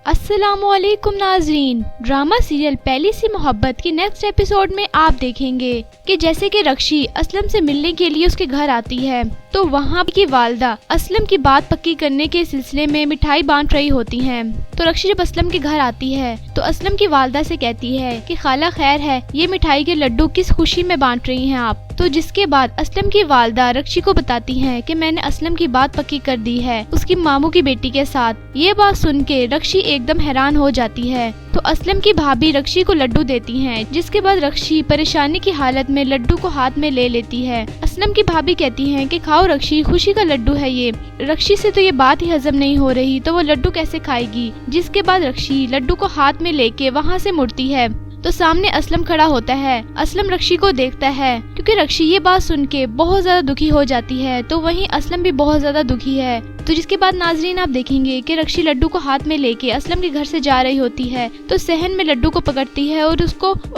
अस्सलामुअलैकुम नाजरीन, drama serial पहली सी मोहब्बत की नेक्स्ट एपिसोड में आप देखेंगे कि जैसे कि रक्षी असलम से मिलने के लिए उसके घर आती है तो वहाँ की वालदा असलम की बात पक्की करने के सिलसिले में मिठाई बांट रही होती हैं। तो रक्षी जब असलम के घर आती है तो असलम की वालदा से कहती है कि खाला खैर है, ये मिठाई के लड्डू किस खुशी में बांट रही हैं आप। तो जिसके बाद असलम की वालदा रक्षी को बताती हैं कि मैंने असलम की बात पक्की कर दी है उसकी मामू की बेटी के साथ। ये बात सुन के रक्षी एकदम हैरान हो जाती है। तो असलम की भाभी रक्षी को लड्डू देती हैं, जिसके बाद रक्षी परेशानी की हालत में लड्डू को हाथ में ले लेती है। असलम की भाभी कहती हैं कि खाओ रक्षी, खुशी का लड्डू है ये। रक्षी से तो ये बात ही हजम नहीं हो रही तो वो लड्डू कैसे खाएगी। जिसके बाद रक्षी लड्डू को हाथ में लेके वहाँ से मुड़ती है तो सामने असलम खड़ा होता है। असलम रक्षी को देखता है क्योंकि रक्षी ये बात सुन के बहुत ज्यादा दुखी हो जाती है, तो वहीं असलम भी बहुत ज्यादा दुखी है। तो जिसके बाद नाजरीन आप देखेंगे कि रक्षी लड्डू को हाथ में लेके असलम के घर से जा रही होती है तो सहन में लड्डू को पकड़ती है और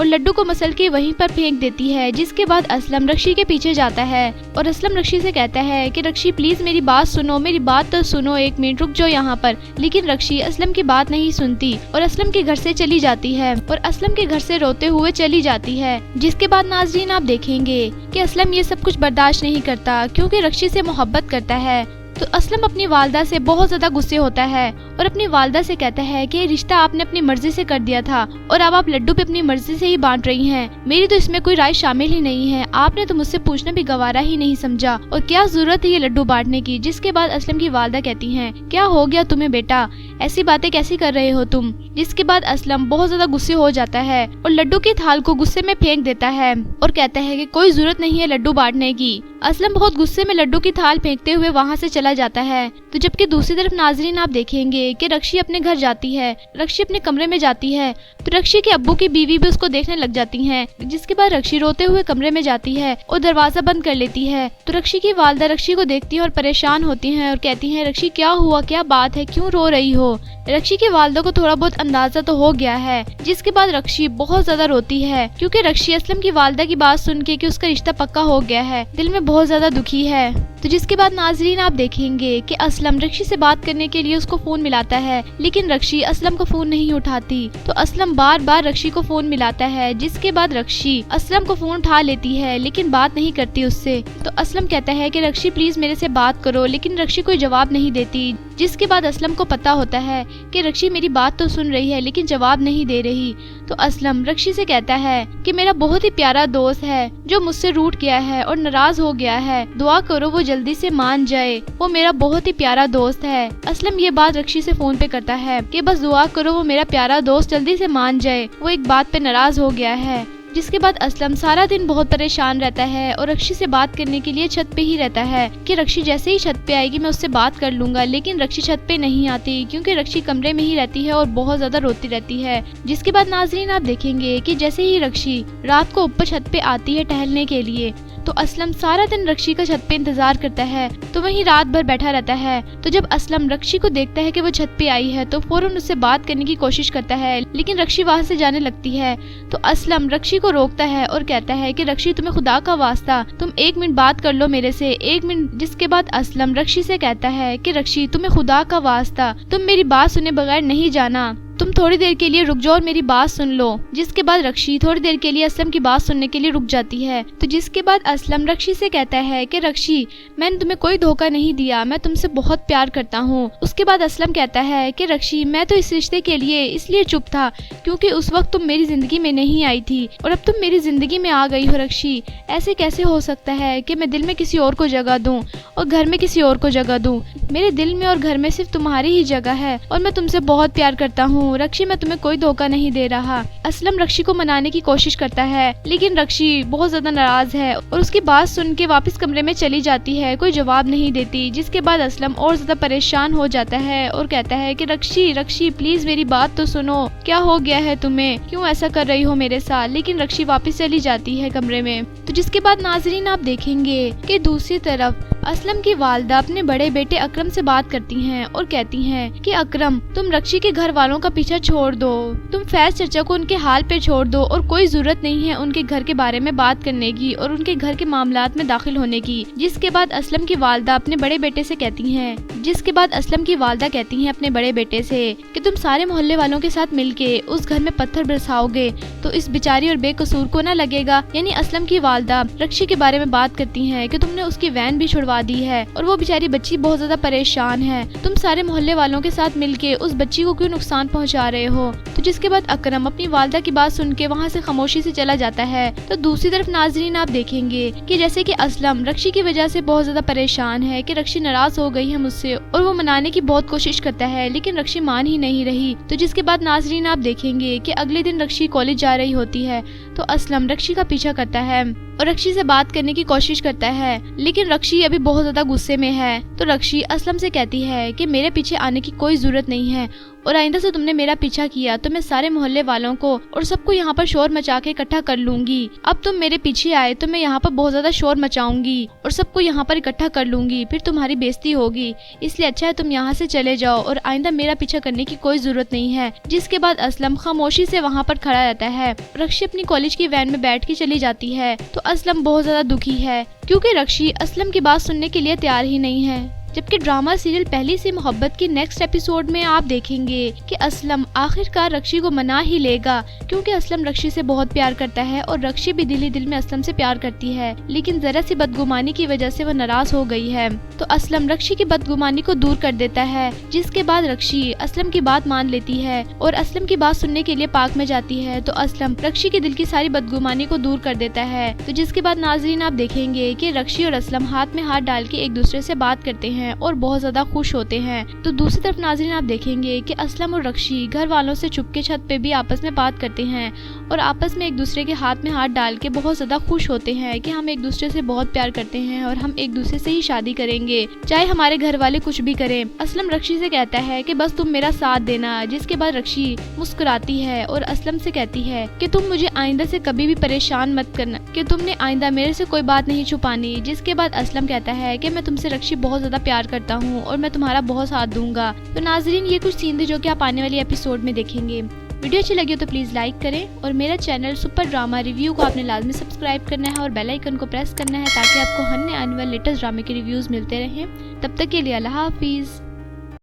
लड्डू को मसल के वहीं पर फेंक देती है। जिसके बाद असलम रक्षी के पीछे जाता है और असलम रक्षी से कहता है कि रक्षी प्लीज मेरी बात सुनो, मेरी बात तो सुनो, 1 मिनट रुक जाओ यहाँ पर। लेकिन रक्षी असलम की बात नहीं सुनती और असलम के घर से चली जाती है और असलम के घर से रोते हुए चली जाती है। जिसके बाद नाजरीन आप देखेंगे कि असलम ये सब कुछ बर्दाश्त नहीं करता क्योंकि रक्षी से मोहब्बत करता है। तो असलम अपनी वालदा से बहुत ज्यादा गुस्से होता है और अपनी वालदा से कहता है कि रिश्ता आपने अपनी मर्जी से कर दिया था और अब आप लड्डू भी अपनी मर्जी से ही बांट रही हैं। मेरी तो इसमें कोई राय शामिल ही नहीं है। आपने तो मुझसे पूछना भी गवारा ही नहीं समझा और क्या जरूरत है ये लड्डू बांटने की। जिसके बाद असलम की वालदा कहती हैं, क्या हो गया तुम्हें बेटा, ऐसी बातें कैसी कर रहे हो तुम। जिसके बाद असलम बहुत ज्यादा गुस्से हो जाता है और लड्डू की थाल को गुस्से में फेंक देता है और कहता है कि कोई जरूरत नहीं है लड्डू बांटने की। असलम बहुत गुस्से में लड्डू की थाल फेंकते हुए वहाँ से चला जाता है। तो जबकि दूसरी तरफ नाजरीन आप देखेंगे कि रक्षी अपने घर जाती है, रक्षी अपने कमरे में जाती है तो रक्षी के अब्बू की बीवी भी उसको देखने लग जाती हैं। जिसके बाद रक्षी रोते हुए कमरे में जाती है और दरवाजा बंद कर लेती है। तो रक्षी की वालदा रक्षी को देखती है और परेशान होती हैं और कहती हैं, रक्षी क्या हुआ, क्या बात है, क्यों रो रही हो। रक्षी की वालदा को थोड़ा बहुत अंदाजा तो हो गया है। जिसके बाद रक्षी बहुत ज्यादा रोती है क्योंकि रक्षी असलम की वालदा की बात सुन के कि उसका रिश्ता पक्का हो गया है दिल में बहुत ज्यादा दुखी है। तो जिसके बाद नाजरीन आप देखेंगे कि असलम रक्षी से बात करने के लिए उसको फोन मिलाता है लेकिन रक्षी असलम को फोन नहीं उठाती। तो असलम बार बार रक्षी को फोन मिलाता है। जिसके बाद रक्षी असलम को फोन उठा लेती है लेकिन बात नहीं करती उससे। तो असलम कहता है कि रक्षी प्लीज मेरे से बात करो, लेकिन रक्षी कोई जवाब नहीं देती। जिसके बाद असलम को पता होता है कि रक्षी मेरी बात तो सुन रही है लेकिन जवाब नहीं दे रही। तो असलम रक्षी से कहता है कि मेरा बहुत ही प्यारा दोस्त है जो मुझसे रूठ गया है और नाराज हो गया है, दुआ करो वो जल्दी से मान जाए, वो मेरा बहुत ही प्यारा दोस्त है। असलम ये बात रक्षी से फोन पे करता है कि बस दुआ करो वो मेरा प्यारा दोस्त जल्दी से मान जाए, वो एक बात पे नाराज हो गया है। जिसके बाद असलम सारा दिन बहुत परेशान रहता है और रक्षी से बात करने के लिए छत पे ही रहता है कि रक्षी जैसे ही छत पे आएगी मैं उससे बात कर लूंगा। लेकिन रक्षी छत पे नहीं आती क्योंकि रक्षी कमरे में ही रहती है और बहुत ज्यादा रोती रहती है। जिसके बाद नाजरीन आप देखेंगे कि जैसे ही रक्षी रात को ऊपर छत पे आती है टहलने के लिए तो असलम सारा दिन रक्षी का छत पे इंतजार करता है तो वहीं रात भर बैठा रहता है। तो जब असलम रक्षी को देखता है कि वो छत पे आई है तो फौरन उससे बात करने की कोशिश करता है लेकिन रक्षी वहां से जाने लगती है। तो असलम रक्षी को रोकता है और कहता है कि रक्षी तुम्हें खुदा का वास्ता तुम 1 मिनट बात कर लो मेरे से, 1 मिनट। जिसके बाद असलम रक्षी से कहता है कि रक्षी तुम्हें खुदा का वास्ता तुम मेरी बात सुने बगैर नहीं जाना, तुम थोड़ी देर के लिए रुक जाओ और मेरी बात सुन लो। जिसके बाद रक्षी थोड़ी देर के लिए असलम की बात सुनने के लिए रुक जाती है। तो जिसके बाद असलम रक्षी से कहता है कि रक्षी मैंने तुम्हें कोई धोखा नहीं दिया, मैं तुमसे बहुत प्यार करता हूँ। उसके बाद असलम कहता है कि रक्षी मैं तो इस रिश्ते के लिए इसलिए चुप था क्योंकि उस वक्त तुम मेरी जिंदगी में नहीं आई थी और अब तुम मेरी जिंदगी में आ गई हो। रक्षी ऐसे कैसे हो सकता है कि मैं दिल में किसी और को जगह दूं और घर में किसी और को जगह दूं। मेरे दिल में और घर में सिर्फ तुम्हारी ही जगह है और मैं तुमसे बहुत प्यार करता हूँ। रक्षी मैं तुम्हें कोई धोखा नहीं दे रहा। असलम रक्षी को मनाने की कोशिश करता है लेकिन रक्षी बहुत ज्यादा नाराज है और उसकी बात सुन के वापस कमरे में चली जाती है, कोई जवाब नहीं देती। जिसके बाद असलम और ज्यादा परेशान हो जाता है और कहता है कि रक्षी प्लीज मेरी बात तो सुनो, क्या हो गया है तुम्हें, क्यों ऐसा कर रही हो मेरे साथ। लेकिन रक्षी वापस चली जाती है कमरे में। तो जिसके बाद नाजरीन आप देखेंगे कि दूसरी तरफ असलम की वालदा अपने बड़े बेटे अकरम से बात करती हैं और कहती हैं कि अकरम, तुम रक्षी के घर वालों का पीछा छोड़ दो, तुम फैज चचा को उनके हाल पे छोड़ दो और कोई जरूरत नहीं है उनके घर के बारे में बात करने की और उनके घर के मामलात में दाखिल होने की। जिसके बाद असलम की वालदा अपने बड़े बेटे से कहती हैं अपने बड़े बेटे से कि तुम सारे मोहल्ले वालों के साथ मिलके उस घर में पत्थर बरसाओगे तो इस बेचारी और बेकसूर को ना लगेगा। यानी असलम की वालदा रक्षी के बारे में बात करती हैं कि तुमने उसकी वैन भी छुड़वा दी है और वो बेचारी बच्ची बहुत ज्यादा परेशान है, तुम सारे मोहल्ले वालों के साथ मिलके उस बच्ची को क्यों नुकसान पहुंचा रहे हो। तो जिसके बाद अकरम अपनी वालदा की बात सुन के वहाँ से खामोशी से चला जाता है। तो दूसरी तरफ नाजरीन आप देखेंगे कि जैसे कि असलम रक्षी की वजह से बहुत ज्यादा परेशान है कि रक्षी नाराज हो गई है मुझसे और वो मनाने की बहुत कोशिश करता है लेकिन रक्षी मान ही नहीं रही। तो जिसके बाद नाजरीन आप देखेंगे कि अगले दिन रक्षी कॉलेज जा रही होती है तो असलम रक्षी का पीछा करता है और रक्षी से बात करने की कोशिश करता है लेकिन रक्षी अभी बहुत ज्यादा गुस्से में है। तो रक्षी असलम से कहती है कि मेरे पीछे आने की कोई जरूरत नहीं है और आइंदा से तुमने मेरा पीछा किया तो मैं सारे मोहल्ले वालों को और सबको यहाँ पर शोर मचा के इकट्ठा कर लूंगी। अब तुम मेरे पीछे आए तो मैं यहाँ पर बहुत ज्यादा शोर मचाऊंगी और सबको यहाँ पर इकट्ठा कर लूंगी, फिर तुम्हारी बेइज्जती होगी, इसलिए अच्छा है तुम यहाँ से चले जाओ और आइंदा मेरा पीछा करने की कोई जरूरत नहीं है। जिसके बाद असलम खामोशी से वहाँ पर खड़ा रहता है। रक्षी अपनी कॉलेज की वैन में बैठ के चली जाती है तो असलम बहुत ज्यादा दुखी है क्योंकि रक्षी असलम की बात सुनने के लिए तैयार ही नहीं है। जबकि ड्रामा सीरियल पहली सी मोहब्बत के नेक्स्ट एपिसोड में आप देखेंगे कि असलम आखिरकार रक्षी को मना ही लेगा क्योंकि असलम रक्षी से बहुत प्यार करता है और रक्षी भी दिल ही दिल में असलम से प्यार करती है, लेकिन जरा सी बदगुमानी की वजह से वो नाराज हो गई है। तो असलम रक्षी की बदगुमानी को दूर कर देता है। जिसके बाद रक्षी असलम की बात मान लेती है और असलम की बात सुनने के लिए पार्क में जाती है। तो असलम रक्षी के दिल की सारी बदगुमानी को दूर कर देता है। तो जिसके बाद नाजरीन आप देखेंगे कि रक्षी और असलम हाथ में हाथ डाल के एक दूसरे से बात करते हैं और बहुत ज्यादा खुश होते हैं। तो दूसरी तरफ नाज़रीन आप देखेंगे कि असलम और रक्षी घर वालों से चुपके छत पे भी आपस में बात करते हैं और आपस में एक दूसरे के हाथ में हाथ डाल के बहुत ज्यादा खुश होते हैं कि हम एक दूसरे से बहुत प्यार करते हैं और हम एक दूसरे से ही शादी करेंगे, चाहे हमारे घर वाले कुछ भी करें। असलम रक्षी से कहता है कि बस तुम मेरा साथ देना। जिसके बाद रक्षी मुस्कुराती है और असलम से कहती है कि तुम मुझे आइंदा से कभी भी परेशान मत करना, कि तुमने आइंदा मेरे से कोई बात नहीं छुपानी। जिसके बाद असलम कहता है कि मैं तुमसे रक्षी बहुत ज्यादा प्यार करता हूँ और मैं तुम्हारा बहुत साथ दूंगा। तो नाजरीन ये कुछ सीन थे जो कि आप आने वाली एपिसोड में देखेंगे। वीडियो अच्छी लगी हो तो प्लीज लाइक करें और मेरा चैनल सुपर ड्रामा रिव्यू को आपने लाजमी सब्सक्राइब करना है और बेल आइकन को प्रेस करना है ताकि आपको हर आने वाले लेटेस्ट ड्रामे के रिव्यूज मिलते रहें। तब तक के लिए अल्लाह हाफिज।